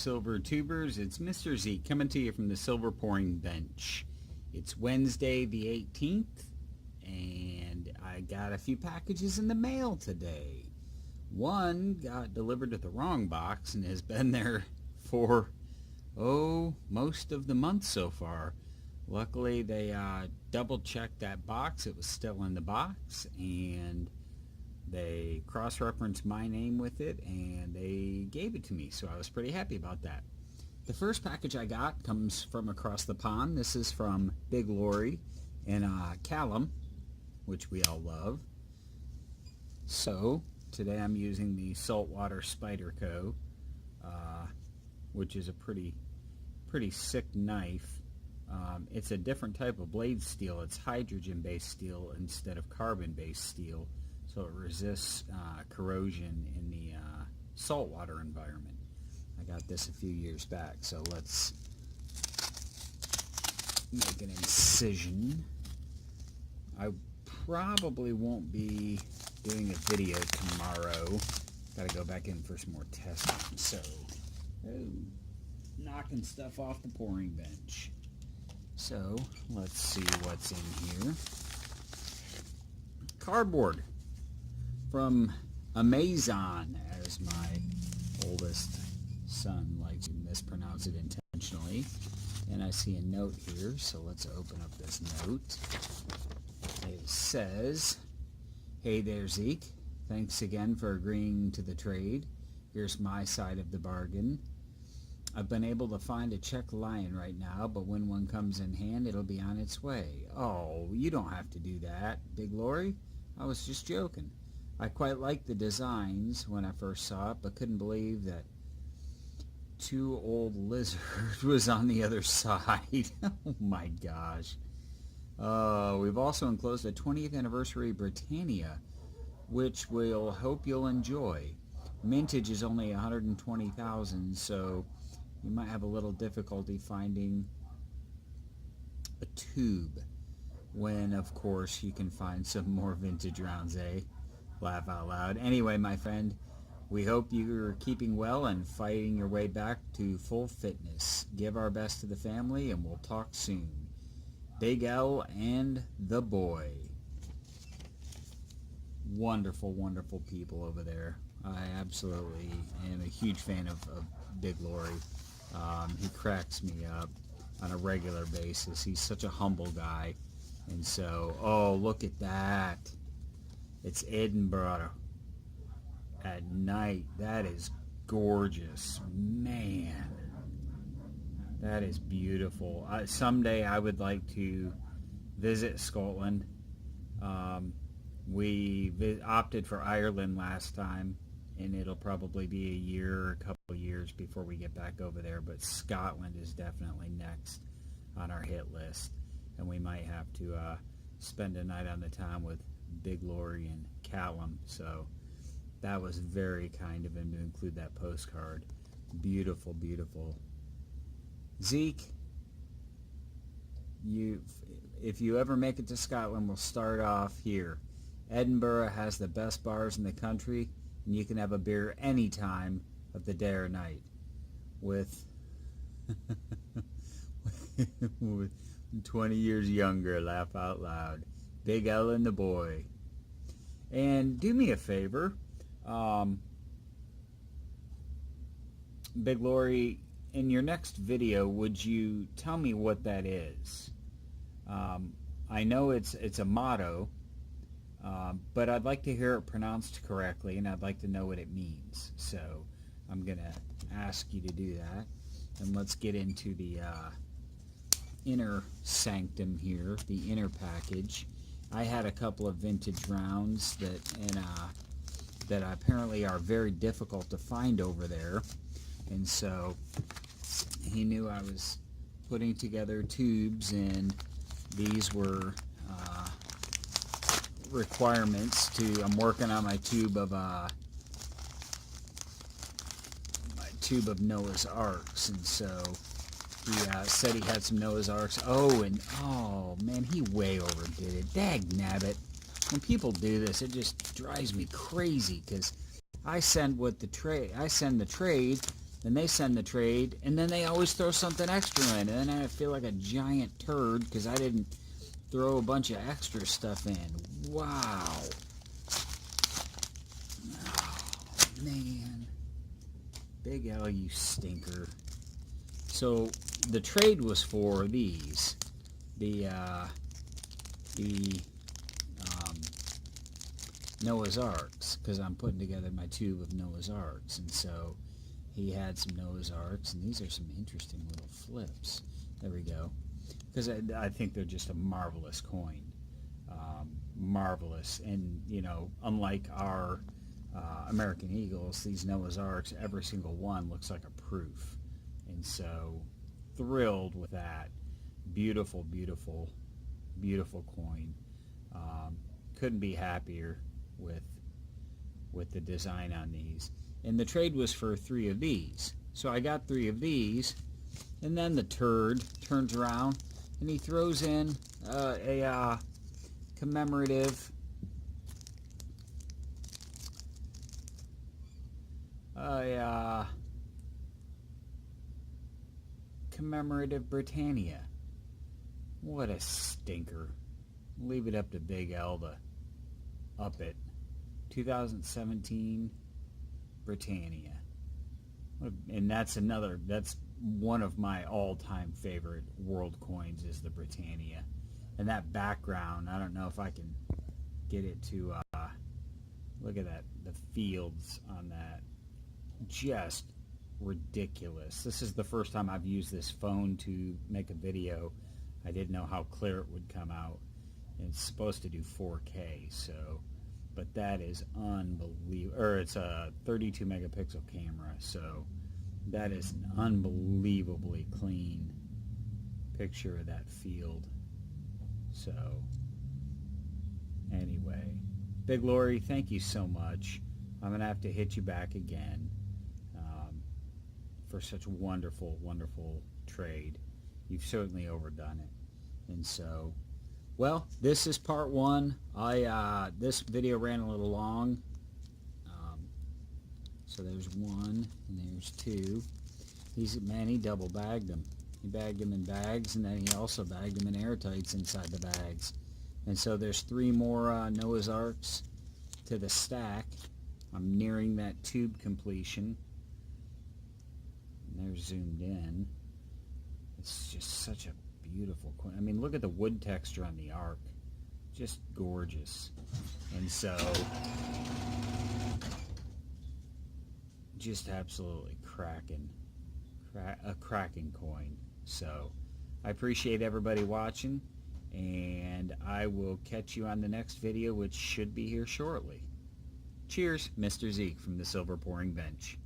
Silver Tubers. It's Mr. Z coming to you from the Silver Pouring Bench. It's Wednesday the 18th, and I got a few packages in the mail today. One got delivered to the wrong box and has been there for, most of the month so far. Luckily, they double-checked that box. It was still in the box, and they cross-referenced my name with it, and they gave it to me, so I was pretty happy about that. The first package I got comes from across the pond. This is from Big Lorry and Callum, which we all love. So today I'm using the Saltwater Spyderco, which is a pretty sick knife. It's a different type of blade steel. It's hydrogen-based steel instead of carbon-based steel, so it resists corrosion in the saltwater environment. I got this a few years back, so let's make an incision. I probably won't be doing a video tomorrow. Got to go back in for some more testing. So, knocking stuff off the pouring bench. So, let's see what's in here. Cardboard from Amazon, as my oldest son likes to mispronounce it intentionally. And I see a note here, so let's open up this note. It says, "Hey there, Zeke. Thanks again for agreeing to the trade. Here's my side of the bargain. I've been able to find a Czech lion right now, but when one comes in hand, it'll be on its way." Oh, you don't have to do that, Big Lorry. I was just joking. I quite liked the designs when I first saw it, but couldn't believe that two old lizard was on the other side. Oh my gosh. We've also enclosed a 20th anniversary Britannia, which we'll hope you'll enjoy. Mintage is only 120,000, so you might have a little difficulty finding a tube, when of course you can find some more vintage rounds, eh? Laugh out loud. Anyway, my friend, we hope you're keeping well and fighting your way back to full fitness. Give our best to the family, and we'll talk soon. Big L and the boy. Wonderful, wonderful people over there. I absolutely am a huge fan of Big Lorry. He cracks me up on a regular basis. He's such a humble guy. And so, oh, look at that. It's Edinburgh at night. That is gorgeous. Man, that is beautiful. Someday I would like to visit Scotland. We opted for Ireland last time, and it'll probably be a year or a couple of years before we get back over there, but Scotland is definitely next on our hit list, and we might have to spend a night on the town with Big Lorry and Callum. So that was very kind of him to include that postcard. Beautiful, beautiful. Zeke, if you ever make it to Scotland, we'll start off here. Edinburgh has the best bars in the country, and you can have a beer any time of the day or night. With 20 years younger, laugh out loud. Big L and the boy. And do me a favor, Big Lorry, in your next video, would you tell me what that is? I know it's a motto, but I'd like to hear it pronounced correctly, and I'd like to know what it means. So I'm going to ask you to do that. And let's get into the inner sanctum here, the inner package. I had a couple of vintage rounds that apparently are very difficult to find over there, and so he knew I was putting together tubes, and these were requirements to. I'm working on my tube of Noah's Arks, and so he said he had some Noah's Arks. Oh man, he way overdid it. Dag nabbit. When people do this, it just drives me crazy, because I send the trade Then they send the trade, and then they always throw something extra in, and then I feel like a giant turd because I didn't throw a bunch of extra stuff in. Wow. Oh, man. Big L, you stinker. So the trade was for these. The Noah's Arks, because I'm putting together my tube of Noah's Arks, and so he had some Noah's Arks, and these are some interesting little flips. There we go. Because I think they're just a marvelous coin. Marvelous. And, you know, unlike our American Eagles, these Noah's Arks, every single one looks like a proof. And so, thrilled with that. Beautiful, beautiful, beautiful coin. Couldn't be happier with the design on these. And the trade was for 3 of these. So I got 3 of these, and then the turd turns around and he throws in a commemorative commemorative Britannia. What a stinker. Leave it up to Big L to up it. 2017 Britannia. And that's one of my all-time favorite world coins is the Britannia. And that background, I don't know if I can get it to look at that, the fields on that, just ridiculous. This is the first time I've used this phone to make a video. I didn't know how clear it would come out. And it's supposed to do 4K, so, but that is unbelievable. Or it's a 32 megapixel camera, so that is an unbelievably clean picture of that field. So, anyway, Big Lorry, thank you so much. I'm going to have to hit you back again for such wonderful, wonderful trade. You've certainly overdone it. And so, well, this is part 1. This video ran a little long. So there's 1 and there's 2. He double bagged them. He bagged them in bags, and then he also bagged them in airtights inside the bags. And so there's 3 more Noah's Arks to the stack. I'm nearing that tube completion. And they're zoomed in. It's just such a beautiful coin. I mean, look at the wood texture on the arc. Just gorgeous. And so, just absolutely cracking. A cracking coin. So, I appreciate everybody watching, and I will catch you on the next video, which should be here shortly. Cheers, Mr. Zeke from the Silver Pouring Bench.